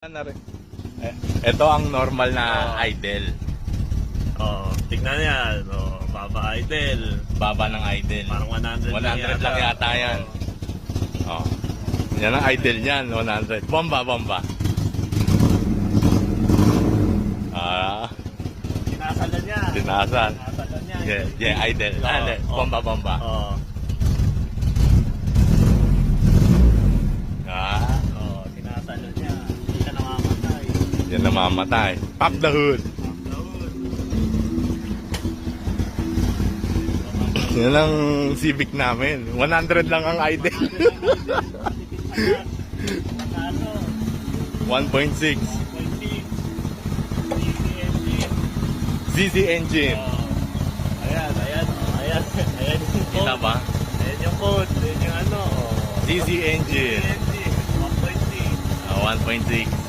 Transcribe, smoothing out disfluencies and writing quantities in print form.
Na rin. Ito ang normal na idle. Tignan yan. Baba idle. Baba ng idle. Parang 100 100 lang yata yan. Yan ang idle niyan, 100. Bomba. Tinasalan niya. Tinasal. Tinasalan niya. Yeah, idle. Bomba. Tinasalan niya. Hindi siya namamatay. Yan namamatay. Pop the hood. Yan ang Civic namin. 100 lang ang idle. 1.6 ZZ engine. Ayan. Kita ba? Ayan yung code. Ayan yung ZZ engine. 1.6. 1.6